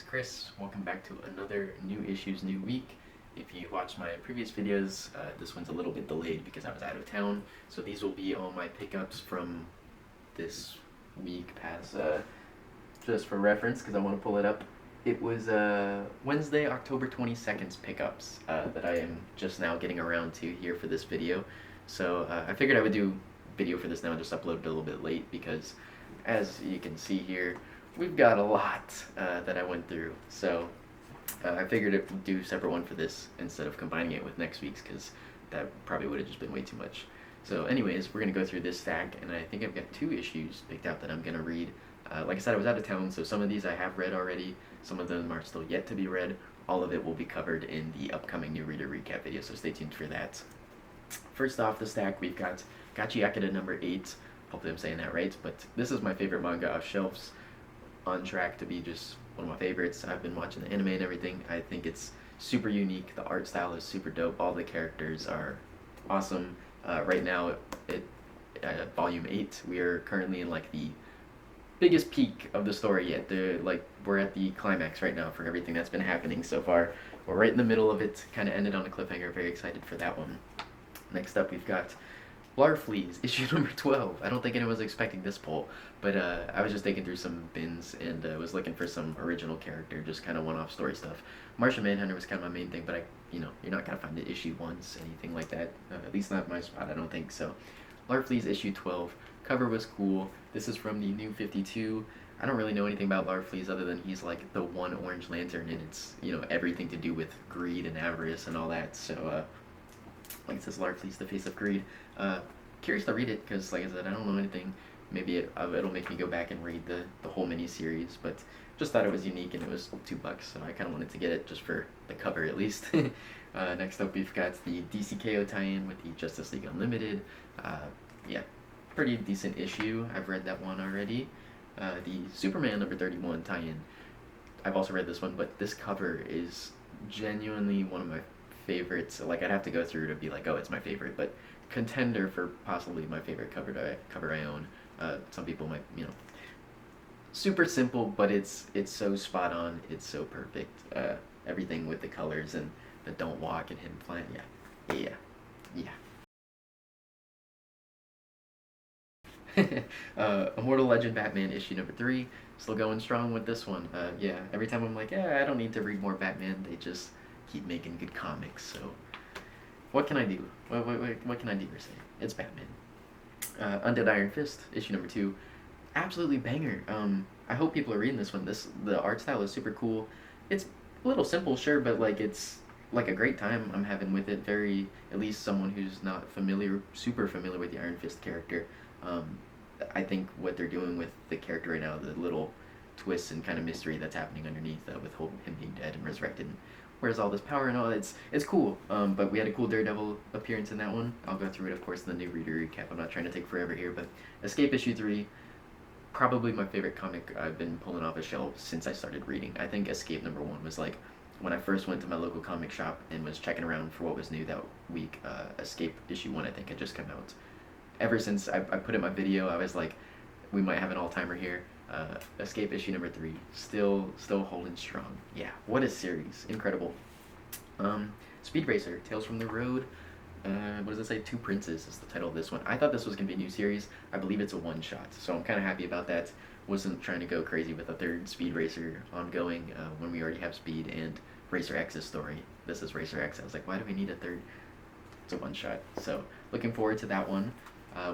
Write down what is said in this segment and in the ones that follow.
it's Chris. Welcome back to another New Issues, New Week. If you watched my previous videos, this one's a little bit delayed because I was out of town. So these will be all my pickups from this week past, just for reference because I want to pull it up. It was Wednesday, October 22nd's pickups that I am just now getting around to here for this video. So I figured I would do video for this now, just upload it a little bit late because as you can see here, we've got a lot that I went through. So I figured I'd do a separate one for this instead of combining it with next week's because that probably would have just been way too much. So anyways, we're going to go through this stack, and I think I've got 2 issues picked out that I'm going to read. Like I said, I was out of town, so some of these I have read already. Some of them are still yet to be read. All of it will be covered in the upcoming new reader recap video, so stay tuned for that. First off the stack, we've got Gachiakuta number 8. Hopefully I'm saying that right, but this is my favorite manga off shelves. On track to be just one of my favorites. I've been watching the anime and everything. I think it's super unique. The art style is super dope. All the characters are awesome. Right now, volume 8, we are currently in like the biggest peak of the story yet. We're at the climax right now for everything that's been happening so far. We're right in the middle of it. Kind of ended on a cliffhanger. Very excited for that one. Next up, we've got Larfleeze, issue number 12. I don't think anyone was expecting this pull, but I was just digging through some bins and was looking for some original character, just kind of one-off story stuff. Martian Manhunter was kind of my main thing, but you're not gonna find it issue once, anything like that. At least not my spot, I don't think so. Larfleeze issue 12. Cover was cool. This is from the New 52. I don't really know anything about Larfleeze other than he's like the one Orange Lantern, and it's everything to do with greed and avarice and all that. So like it says, Larfleeze, the face of greed. Curious to read it because, like I said, I don't know anything. Maybe it'll make me go back and read the whole mini-series, but just thought it was unique and it was $2, so I kind of wanted to get it just for the cover at least. Next up, we've got the DCKO tie-in with the Justice League Unlimited. Yeah, pretty decent issue. I've read that one already. The Superman number 31 tie-in. I've also read this one, but this cover is genuinely one of my favorites. Like, I'd have to go through to be like, oh, it's my favorite, but contender for possibly my favorite cover I own. Some people might, super simple, but it's so spot on. It's so perfect. Everything with the colors and the don't walk and him flying. Immortal Legend Batman issue number 3. Still going strong with this one. Yeah, every time I'm like, I don't need to read more Batman. They just keep making good comics, so what can I do? What can I do or say? It's Batman. Undead Iron Fist, issue number 2. Absolutely banger. I hope people are reading this one. The art style is super cool. It's a little simple, sure, but it's like a great time I'm having with it. At least someone who's not super familiar with the Iron Fist character. I think what they're doing with the character right now, the little twists and kind of mystery that's happening underneath with him being dead and resurrected, where's all this power and all, it's cool. But we had a cool Daredevil appearance in that one. I'll go through it, of course, in the new reader recap. I'm not trying to take forever here, but Escape issue 3, probably my favorite comic I've been pulling off a shelf since I started reading. I think Escape number 1 was like when I first went to my local comic shop and was checking around for what was new that week. Escape issue 1, I think, had just come out. Ever since I put in my video, I was like, we might have an all-timer here. Escape issue number 3, still holding strong. Yeah, what a series, incredible. Speed Racer, Tales from the Road. What does it say? 2 Princes is the title of this one. I thought this was gonna be a new series. I believe it's a one-shot, so I'm kind of happy about that. Wasn't trying to go crazy with a 3rd Speed Racer ongoing when we already have Speed and Racer X's story. This is Racer X. I was like, why do we need a 3rd? It's a one-shot. So looking forward to that one.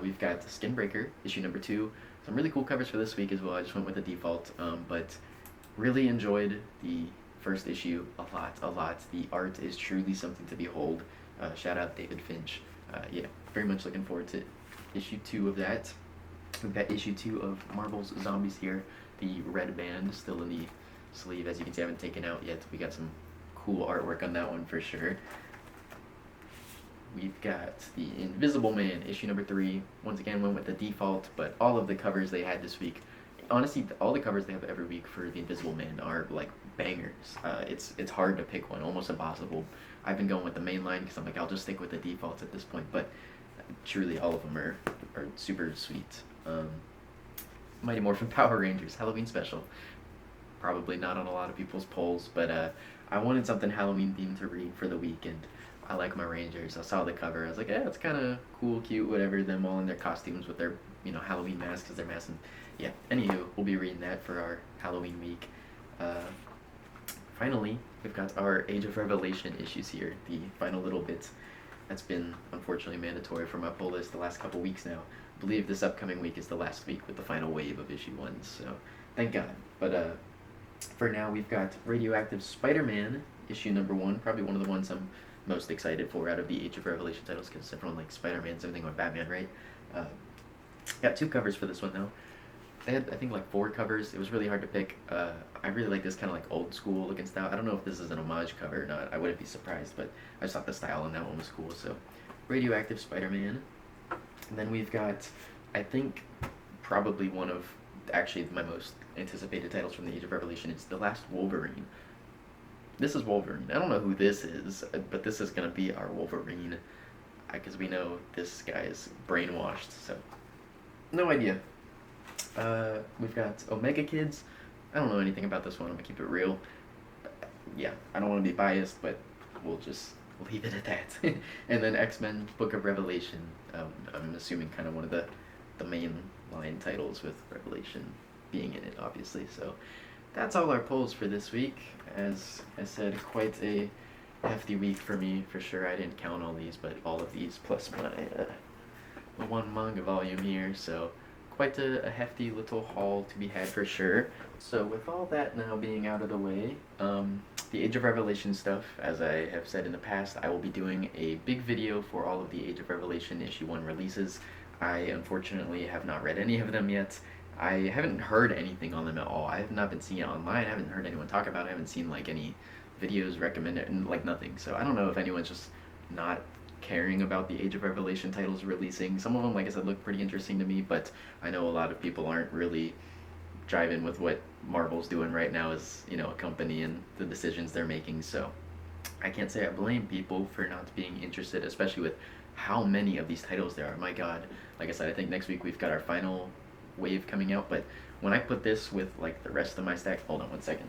We've got Skinbreaker, issue number 2. Some really cool covers for this week as well. I just went with the default, but really enjoyed the first issue a lot. The art is truly something to behold. Shout out David Finch. Yeah, very much looking forward to issue 2 of that. We've got issue 2 of Marvel's Zombies here. The red band still in the sleeve. As you can see, I haven't taken out yet. We got some cool artwork on that one for sure. We've got the Invisible Man, issue number 3. Once again, went with the default, but all of the covers they had this week, honestly, all the covers they have every week for the Invisible Man are like bangers. It's hard to pick one, almost impossible. I've been going with the main line because I'm like, I'll just stick with the defaults at this point, but truly all of them are super sweet. Mighty Morphin Power Rangers Halloween special. probably not on a lot of people's polls, but I wanted something Halloween themed to read for the weekend. I like my Rangers. I saw the cover. I was like, yeah, it's kind of cool, cute, whatever. Them all in their costumes with their, Halloween masks as their masks. And yeah, anywho, we'll be reading that for our Halloween week. Finally, we've got our Age of Revelation issues here. The final little bit that's been unfortunately mandatory for my pull list the last couple weeks now. I believe this upcoming week is the last week with the final wave of issue 1, so thank God. But for now, we've got Radioactive Spider-Man issue number 1, probably one of the ones I'm most excited for out of the Age of Revelation titles, because everyone likes Spider-Man, same thing with Batman, right? Got 2 covers for this one though. They had, I think, like 4 covers. It was really hard to pick. I really like this kind of like old school looking style. I don't know if this is an homage cover or not. I wouldn't be surprised, but I just thought the style on that one was cool. So, Radioactive Spider-Man. And then we've got, I think, probably one of actually my most anticipated titles from the Age of Revelation. It's The Last Wolverine. This is Wolverine. I don't know who this is, but this is going to be our Wolverine, because we know this guy is brainwashed, so no idea. We've got Omega Kids. I don't know anything about this one. I'm going to keep it real. Yeah, I don't want to be biased, but we'll just leave it at that. And then X-Men Book of Revelation. I'm assuming kind of one of the main line titles, with Revelation being in it, obviously. So that's all our polls for this week. As I said, quite a hefty week for me, for sure. I didn't count all these, but all of these plus my one manga volume here. So quite a hefty little haul to be had for sure. So with all that now being out of the way, the Age of Revelation stuff, as I have said in the past, I will be doing a big video for all of the Age of Revelation issue 1 releases. I unfortunately have not read any of them yet. I haven't heard anything on them at all. I have not been seeing it online. I haven't heard anyone talk about it. I haven't seen like any videos recommended, and like nothing. So I don't know if anyone's just not caring about the Age of Revelation titles releasing. Some of them, like I said, look pretty interesting to me, but I know a lot of people aren't really driving with what Marvel's doing right now as, a company and the decisions they're making. So I can't say I blame people for not being interested, especially with how many of these titles there are. My God, like I said, I think next week we've got our final wave coming out, but when I put this with like the rest of my stack, hold on one second,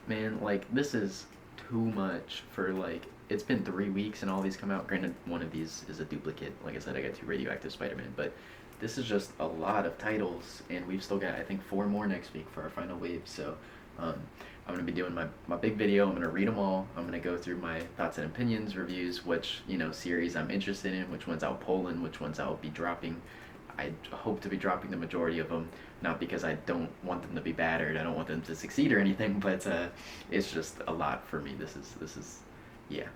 man, like this is too much for like, it's been 3 weeks and all these come out. Granted, one of these is a duplicate. Like I said, I got 2 Radioactive Spider-Man, but this is just a lot of titles, and we've still got, I think, 4 more next week for our final wave. So I'm going to be doing my big video. I'm going to read them all. I'm going to go through my thoughts and opinions, reviews, which, series I'm interested in, which ones I'll pull in, which ones I'll be dropping. I hope to be dropping the majority of them, not because I don't want them to be bad or I don't want them to succeed or anything, but it's just a lot for me. This is yeah,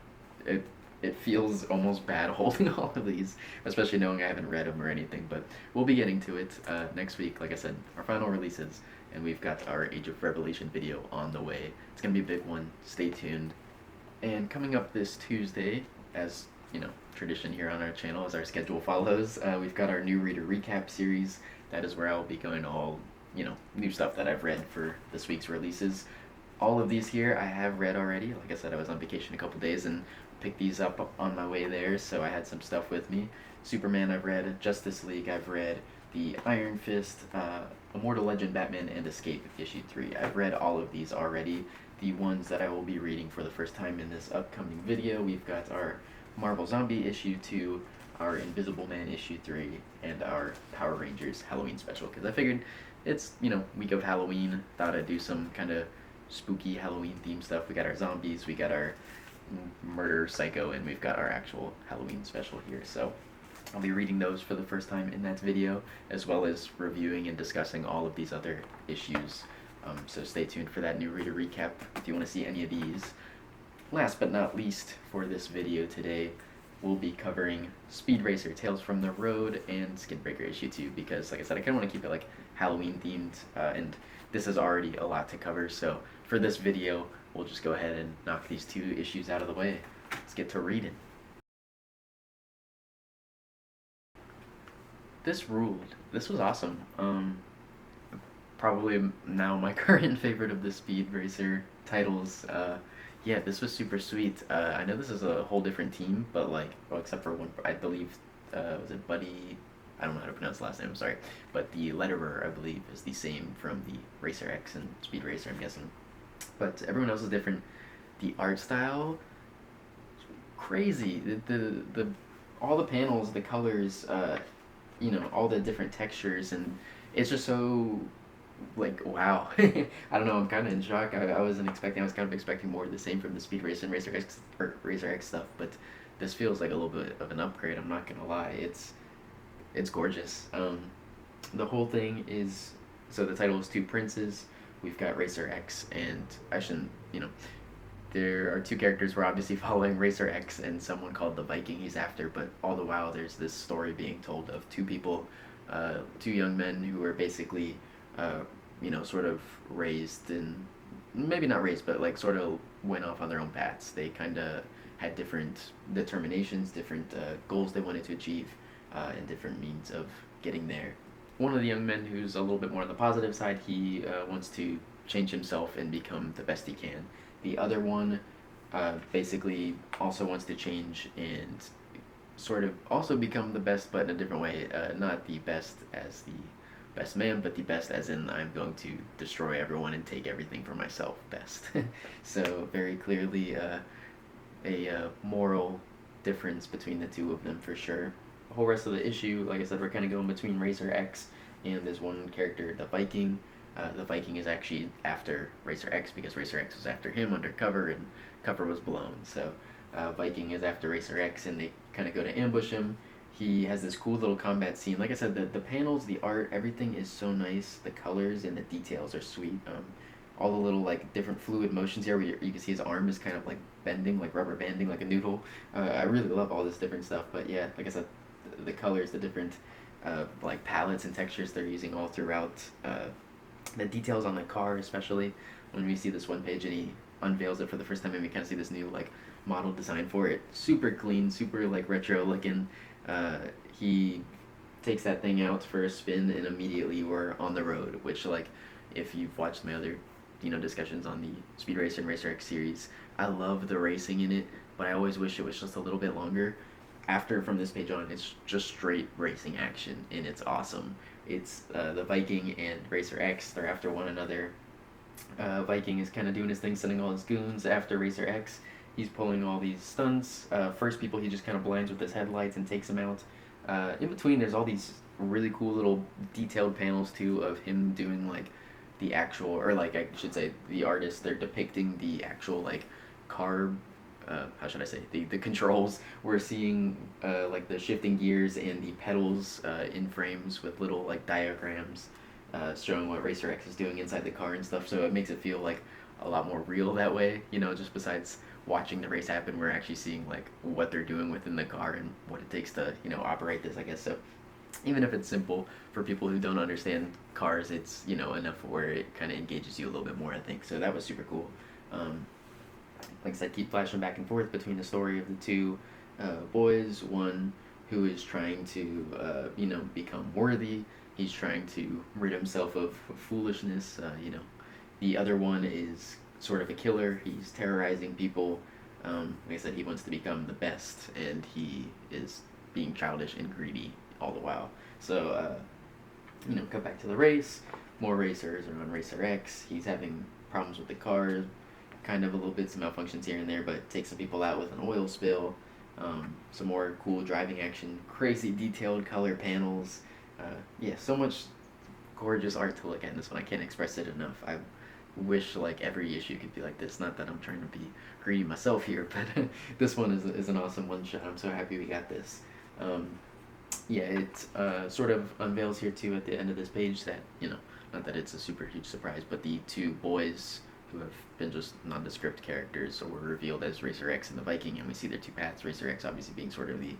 it feels almost bad holding all of these, especially knowing I haven't read them or anything, but we'll be getting to it next week. Like I said, our final releases, and we've got our Age of Revelation video on the way. It's going to be a big one. Stay tuned. And coming up this Tuesday, as tradition here on our channel, as our schedule follows, we've got our new reader recap series. That is where I'll be going to all new stuff that I've read for this week's releases. All of these here I have read already. Like I said, I was on vacation a couple days and picked these up on my way there, so I had some stuff with me. Superman I've read, Justice League I've read, the Iron Fist, Immortal Legend Batman, and Escape issue 3. I've read all of these already. The ones that I will be reading for the first time in this upcoming video, we've got our Marvel Zombie issue 2, our Invisible Man issue 3, and our Power Rangers Halloween special, because I figured it's, week of Halloween, thought I'd do some kind of spooky Halloween themed stuff. We got our zombies, we got our murder psycho, and we've got our actual Halloween special here. So I'll be reading those for the first time in that video, as well as reviewing and discussing all of these other issues. So stay tuned for that new reader recap if you want to see any of these. Last but not least, for this video today, we'll be covering Speed Racer Tales from the Road and Skinbreaker issue 2, because like I said, I kind of want to keep it like Halloween themed, and this is already a lot to cover. So for this video, we'll just go ahead and knock these 2 issues out of the way. Let's get to reading. This ruled. This was awesome. Probably now my current favorite of the Speed Racer titles. Yeah, this was super sweet. I know this is a whole different team, but like, well, except for one, I believe, was it Buddy I don't know how to pronounce the last name, I'm sorry. But the letterer, I believe, is the same from the Racer X and Speed Racer, I'm guessing. But everyone else is different. The art style, crazy. The all the panels, the colors, all the different textures, and it's just so like wow. I don't know. I'm kind of in shock. I wasn't expecting. I was kind of expecting more of the same from the Speed Racer and Racer X stuff, but this feels like a little bit of an upgrade. I'm not gonna lie. It's gorgeous. The whole thing is, so the title is Two Princes. We've got Racer X, and I shouldn't, there are two characters we're obviously following, Racer X and someone called the Viking he's after, but all the while there's this story being told of two people, two young men who were basically, sort of raised in, maybe not raised, but like sort of went off on their own paths. They kind of had different determinations, different goals they wanted to achieve, and different means of getting there. One of the young men who's a little bit more on the positive side, he wants to change himself and become the best he can. The other one basically also wants to change and sort of also become the best, but in a different way. Not the best as the best man, but the best as in I'm going to destroy everyone and take everything for myself best. So very clearly a moral difference between the two of them for sure. The whole rest of the issue, like I said, we're kind of going between Racer X and this one character, the Viking. The Viking is actually after Racer X because Racer X was after him undercover and cover was blown. So Viking is after Racer X and they kind of go to ambush him. He has this cool little combat scene. Like I said, the panels, the art, everything is so nice. The colors and the details are sweet. All the little like different fluid motions here where you can see his arm is kind of like bending, like rubber banding, like a noodle. I really love all this different stuff. But yeah, like I said, the colors, the different like palettes and textures they're using all throughout. The details on the car, especially when we see this one page and he unveils it for the first time and we kind of see this new like model design for it. Super clean, super like retro looking. He takes that thing out for a spin and immediately we're on the road, which like if you've watched my other discussions on the Speed Racer and Racer X series, I love the racing in it, but I always wish it was just a little bit longer. After from this page on, it's just straight racing action and it's awesome. It's the Viking and Racer X, they're after one another. Viking is kind of doing his thing, sending all his goons after Racer X. He's pulling all these stunts. First people he just kind of blinds with his headlights and takes them out. In between there's all these really cool little detailed panels too of him doing like the actual, or like I should say the artist, they're depicting the actual like car, how should I say, the controls. We're seeing like the shifting gears and the pedals in frames with little like diagrams showing what Racer X is doing inside the car and stuff, so it makes it feel like a lot more real that way, just besides watching the race happen, we're actually seeing like what they're doing within the car and what it takes to operate this, I guess. So even if it's simple for people who don't understand cars, it's enough where it kind of engages you a little bit more, I think. So that was super cool. Like I said, keep flashing back and forth between the story of the two boys. One who is trying to become worthy. He's trying to rid himself of foolishness. The other one is sort of a killer. He's terrorizing people. Like I said, he wants to become the best, and he is being childish and greedy all the while. So, come back to the race. More racers are on Racer X. He's having problems with the car, kind of a little bit some malfunctions here and there, but takes some people out with an oil spill. Some more cool driving action, crazy detailed color panels. So much gorgeous art to look at in this one. I can't express it enough. I wish like every issue could be like this. Not that I'm trying to be greedy myself here, but this one is an awesome one shot. I'm so happy we got this. It sort of unveils here too at the end of this page that, not that it's a super huge surprise, but the two boys who have been just nondescript characters were revealed as Racer X and the Viking, and we see their two paths. Racer X obviously being sort of the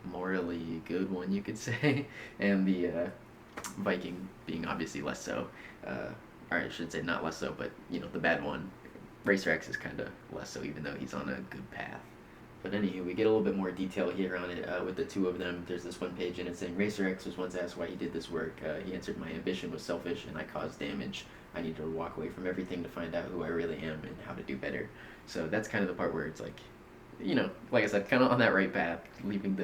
morally good one, you could say, and the Viking being obviously less so. Or I should say not less so, but the bad one. Racer X is kind of less so, even though he's on a good path. But anywho, we get a little bit more detail here on it with the two of them. There's this one page and it's saying, Racer X was once asked why he did this work. He answered, my ambition was selfish and I caused damage. I need to walk away from everything to find out who I really am and how to do better. So that's kind of the part where it's like, like I said, kind of on that right path, leaving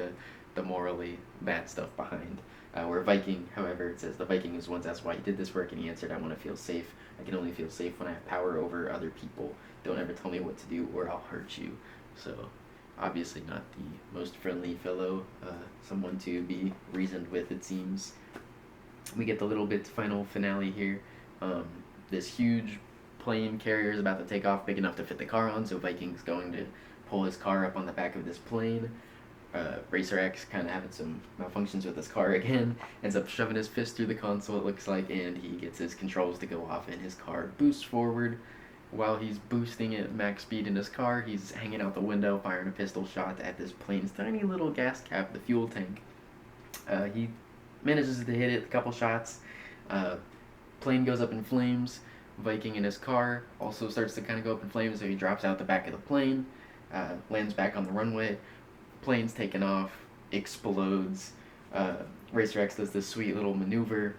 the morally bad stuff behind. Where Viking, however, it says the Viking was once asked why he did this work, and he answered, "I want to feel safe. I can only feel safe when I have power over other people. Don't ever tell me what to do, or I'll hurt you." So, obviously not the most friendly fellow, someone to be reasoned with, it seems. We get the little bit final finale here. This huge plane carrier is about to take off, big enough to fit the car on, so Viking's going to pull his car up on the back of this plane. Racer X kind of having some malfunctions with his car again, ends up shoving his fist through the console, it looks like, and he gets his controls to go off and his car boosts forward. While he's boosting at max speed in his car, he's hanging out the window, firing a pistol shot at this plane's tiny little gas cap, the fuel tank. He manages to hit it a couple shots. Plane goes up in flames. Viking in his car also starts to kind of go up in flames, so he drops out the back of the plane, lands back on the runway. Plane's taken off, explodes. Racer X does this sweet little maneuver,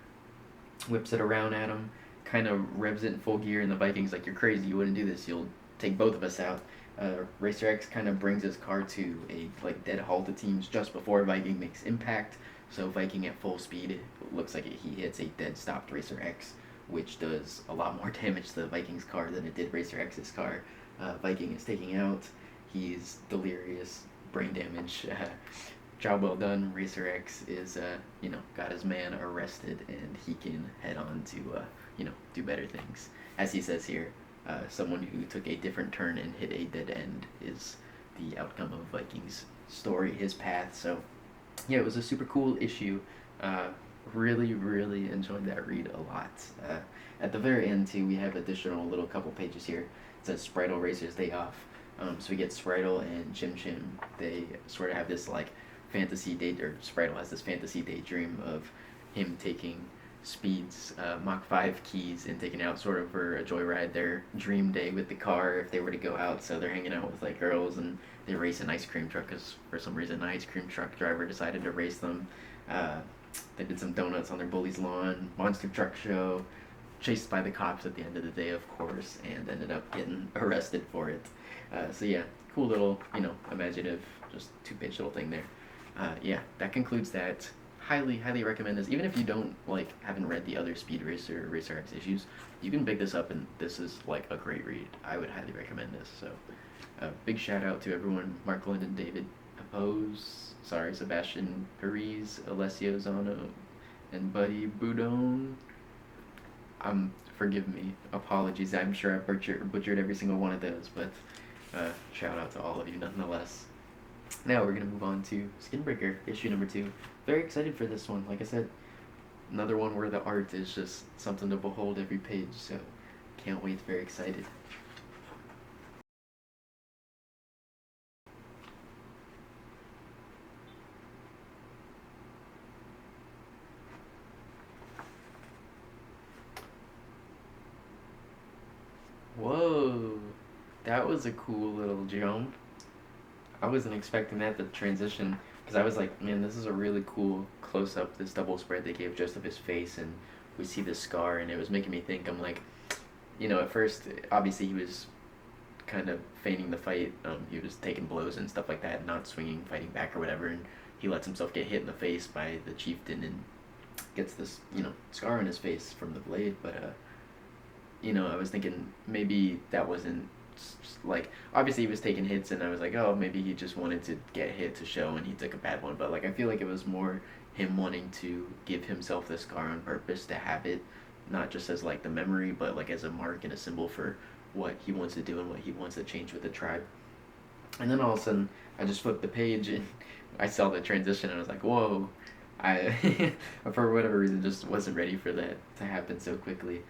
whips it around at him, kind of revs it in full gear, and the Viking's like, "You're crazy, you wouldn't do this, you'll take both of us out." Racer X kind of brings his car to a dead halt, it seems, just before Viking makes impact. So Viking at full speed, it looks like he hits a dead stopped Racer X, which does a lot more damage to the Viking's car than it did Racer X's car. Viking is taking out. He's delirious, brain damage. Job well done. Racer X is, got his man arrested, and he can head on to, do better things. As he says here, someone who took a different turn and hit a dead end is the outcome of Viking's story, his path. So, yeah, it was a super cool issue. Really, really enjoyed that read a lot. At the very end, too, we have additional little couple pages here. It says Spritle Racer's Day Off. So we get Spritle and Chim Chim. They sort of have this fantasy date, or Spritle has this fantasy daydream of him taking Speed's Mach 5 keys and taking out sort of for a joyride, their dream day with the car if they were to go out. So they're hanging out with girls, and they race an ice cream truck because for some reason an ice cream truck driver decided to race them. They did some donuts on their bully's lawn, monster truck show, chased by the cops at the end of the day, of course, and ended up getting arrested for it. So yeah, cool little, imaginative, just two-page little thing there. Yeah, that concludes that. Highly, highly recommend this. Even if you don't, haven't read the other Speed Racer, Racer X issues, you can pick this up, and this is, a great read. I would highly recommend this. So, big shout out to everyone, Mark London, David Pose, Sebastian Perez, Alessio Zano, and Buddy Boudon. Forgive me, apologies, I'm sure I butchered every single one of those, but shout out to all of you nonetheless. Now we're going to move on to Skinbreaker, issue number 2. Very excited for this one. Like I said, another one where the art is just something to behold every page, so can't wait, very excited. Whoa, that was a cool little jump. I wasn't expecting that, the transition, because I was like, man, this is a really cool close-up, this double spread they gave just of his face, and we see the scar, and it was making me think, I'm like, at first, obviously he was kind of feigning the fight, he was taking blows and stuff like that, not swinging, fighting back or whatever, and he lets himself get hit in the face by the chieftain and gets this, scar on his face from the blade, but, I was thinking maybe that wasn't, obviously he was taking hits, and I was like, oh, maybe he just wanted to get hit to show and he took a bad one, but I feel like it was more him wanting to give himself the scar on purpose, to have it not just as the memory, but as a mark and a symbol for what he wants to do and what he wants to change with the tribe. And then all of a sudden I just flipped the page and I saw the transition, and I was like, whoa. I for whatever reason just wasn't ready for that to happen so quickly.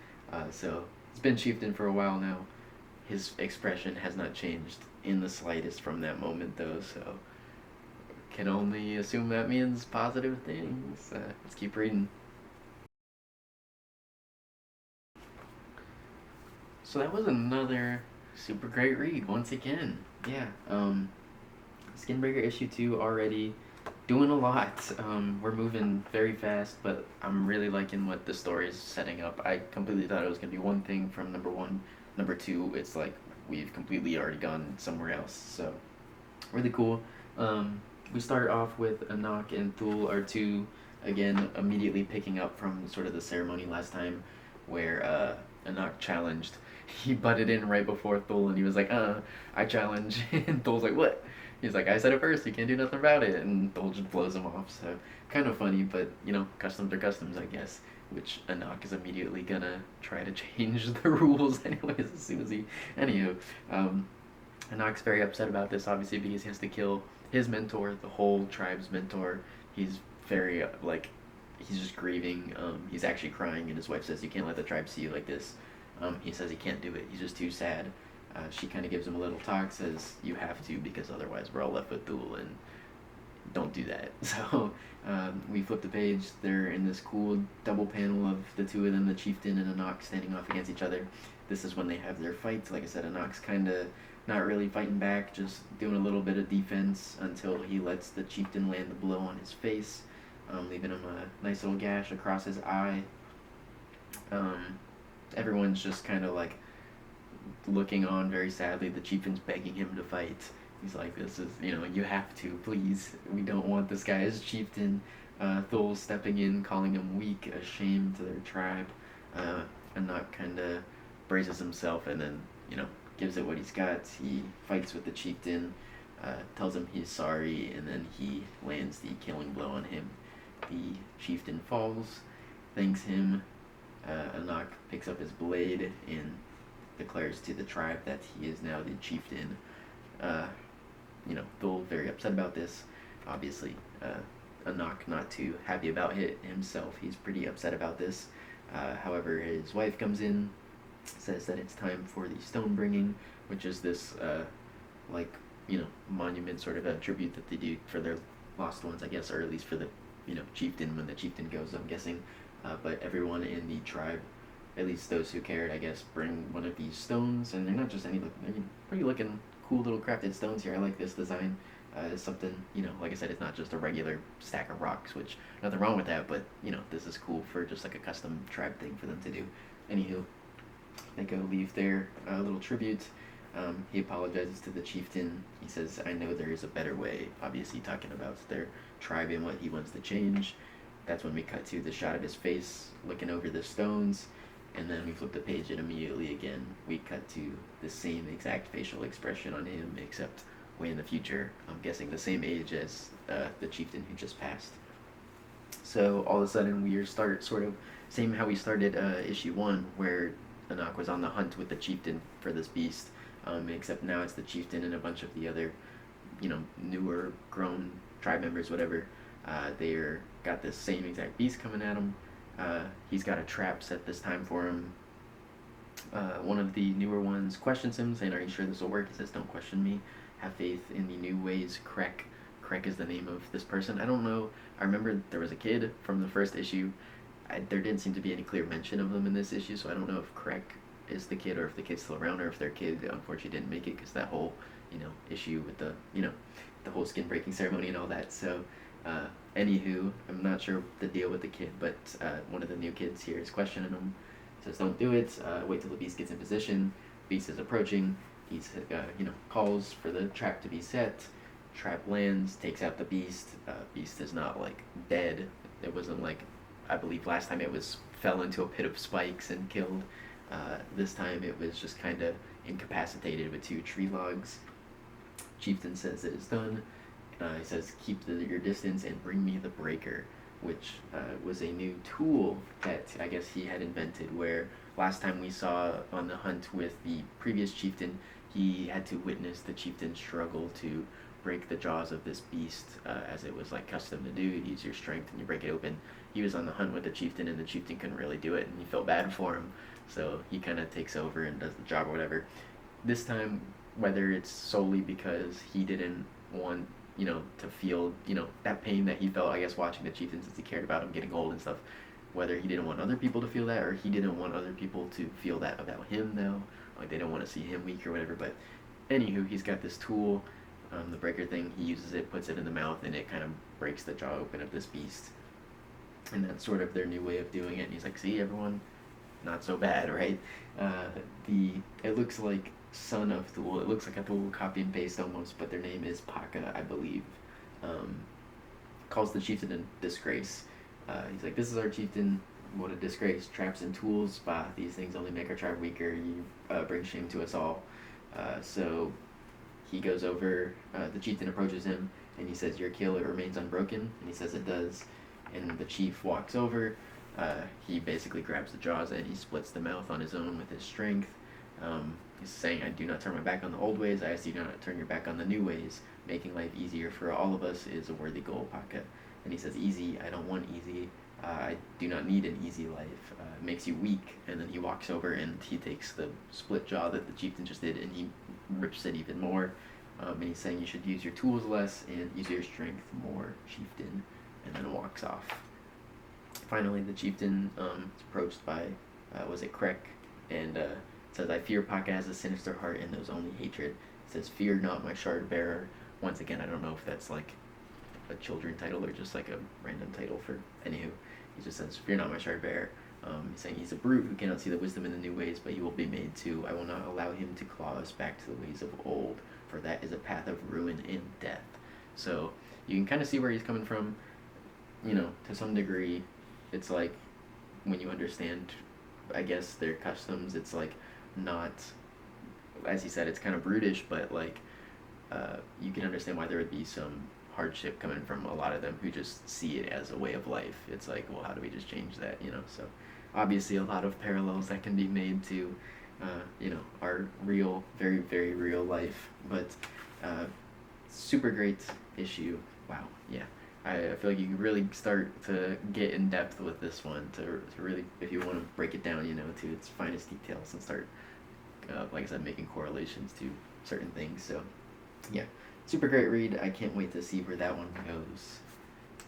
So it's been chieftain for a while now. His expression has not changed in the slightest from that moment, though, so can only assume that means positive things. Let's keep reading. So that was another super great read, once again. Yeah, Skinbreaker issue 2 already doing a lot. We're moving very fast, but I'm really liking what the story's setting up. I completely thought it was going to be one thing from number 1. Number 2, it's we've completely already gone somewhere else, so really cool. We start off with Anak and Thul, our two again, immediately picking up from sort of the ceremony last time where Anak challenged. He butted in right before Thul and he was like, I challenge. And Thul's like, what? He's like, I said it first, you can't do nothing about it. And Thul just blows him off. So kind of funny, but customs are customs, I guess. Which Anak is immediately gonna try to change the rules anyways as soon as he. Anywho, Anak's very upset about this, obviously, because he has to kill his mentor, the whole tribe's mentor. He's very, he's just grieving. He's actually crying, and his wife says, you can't let the tribe see you like this. He says he can't do it. He's just too sad. She kind of gives him a little talk, says, you have to, because otherwise we're all left with Thul, and don't do that. So we flip the page. They're in this cool double panel of the two of them, the chieftain and Anak, standing off against each other. This is when they have their fights. Like I said, Anak's kind of not really fighting back, just doing a little bit of defense until he lets the chieftain land the blow on his face, leaving him a nice little gash across his eye. Everyone's just kind of like looking on very sadly. The chieftain's begging him to fight. He's like, this is, you have to, please. We don't want this guy as chieftain. Thul stepping in, calling him weak, a shame to their tribe. Anak kind of braces himself and then, gives it what he's got. He fights with the chieftain, tells him he's sorry, and then he lands the killing blow on him. The chieftain falls, thanks him. Anak picks up his blade and declares to the tribe that he is now the chieftain. Thul very upset about this. Obviously, Anak not too happy about it himself. He's pretty upset about this. However, his wife comes in, says that it's time for the stone bringing, which is this monument, sort of a tribute that they do for their lost ones, I guess, or at least for the chieftain when the chieftain goes, I'm guessing. But everyone in the tribe, at least those who cared, I guess, bring one of these stones, and they're not just any, pretty looking cool little crafted stones here. I like this design. It's something, like I said, it's not just a regular stack of rocks, which nothing wrong with that, but this is cool for just like a custom tribe thing for them to do. Anywho, they go leave their little tribute. He apologizes to the chieftain. He says, I know there is a better way, obviously talking about their tribe and what he wants to change. That's when we cut to the shot of his face looking over the stones, and then we flip the page and immediately again we cut to the same exact facial expression on him, except way in the future. I'm guessing the same age as the chieftain who just passed. So all of a sudden we start sort of same how we started issue 1, where Anak was on the hunt with the chieftain for this beast, except now it's the chieftain and a bunch of the other, newer grown tribe members, whatever. They're got this same exact beast coming at him. He's got a trap set this time for him. One of the newer ones questions him, saying, are you sure this will work? He says, don't question me. Have faith in the new ways. Krek. Krek is the name of this person. I don't know. I remember there was a kid from the first issue. There didn't seem to be any clear mention of them in this issue, so I don't know if Krek is the kid or if the kid's still around, or if their kid unfortunately didn't make it because that whole, issue with the, the whole skin breaking ceremony and all that. So, anywho, I'm not sure the deal with the kid, but one of the new kids here is questioning him. Says, don't do it. Wait till the beast gets in position. Beast is approaching. He's, calls for the trap to be set. Trap lands, takes out the beast. Beast is not, dead. It wasn't, I believe last time it fell into a pit of spikes and killed. This time it was just kind of incapacitated with 2 tree logs. Chieftain says it is done. He says, keep your distance and bring me the breaker, which was a new tool that I guess he had invented, where last time we saw on the hunt with the previous chieftain, he had to witness the chieftain struggle to break the jaws of this beast, as it was custom to do. You use your strength and you break it open. He was on the hunt with the chieftain, and the chieftain couldn't really do it, and he felt bad for him, so he kind of takes over and does the job or whatever. This time, whether it's solely because he didn't want to feel, that pain that he felt, I guess, watching the chieftain, since he cared about him getting old and stuff, whether he didn't want other people to feel that, or he didn't want other people to feel that about him, though, they don't want to see him weak or whatever. But anywho, he's got this tool, the breaker thing. He uses it, puts it in the mouth, and it kind of breaks the jaw open of this beast, and that's sort of their new way of doing it. And he's like, see, everyone, not so bad, right? It looks like son of Thul. It looks like a Thul copy and paste almost, but their name is Paka, I believe. Calls the chieftain a disgrace. He's like, this is our chieftain. What a disgrace. Traps and tools. Bah, these things only make our tribe weaker. You bring shame to us all. So he goes over, the chieftain approaches him, and he says, your keel, it remains unbroken. And he says it does. And the chief walks over. He basically grabs the jaws and he splits the mouth on his own with his strength. He's saying, I do not turn my back on the old ways. I ask you not to turn your back on the new ways. Making life easier for all of us is a worthy goal, Paka. And he says, easy, I don't want easy. I do not need an easy life. It makes you weak. And then he walks over and he takes the split jaw that the chieftain just did and he rips it even more. And he's saying you should use your tools less and use your strength more, chieftain. And then walks off. Finally, the chieftain is approached by, was it Krek? And says, I fear Paka has a sinister heart and knows only hatred. It says, fear not my shard bearer. Once again, I don't know if that's like a children title or just like a random title for anywho. He just says, fear not my shard bearer. He's saying he's a brute who cannot see the wisdom in the new ways, but he will be made to. I will not allow him to claw us back to the ways of old, for that is a path of ruin and death. So you can kind of see where he's coming from. You know, to some degree, it's like when you understand, I guess, their customs, it's like not, as he said, it's kind of brutish, but like you can understand why there would be some hardship coming from a lot of them who just see it as a way of life. It's like, well, how do we just change that, you know? So obviously a lot of parallels that can be made to, you know, our real, very, very real life. But super great issue. Wow, yeah. I feel like you can really start to get in depth with this one to really, if you want to break it down, you know, to its finest details and start, like I said, making correlations to certain things. So, yeah, super great read. I can't wait to see where that one goes.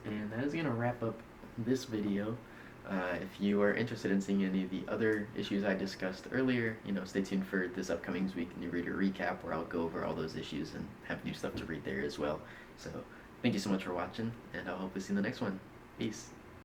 And that is going to wrap up this video. If you are interested in seeing any of the other issues I discussed earlier, you know, stay tuned for this upcoming week New Reader Recap, where I'll go over all those issues and have new stuff to read there as well. So, thank you so much for watching, and I'll hopefully see you in the next one. Peace.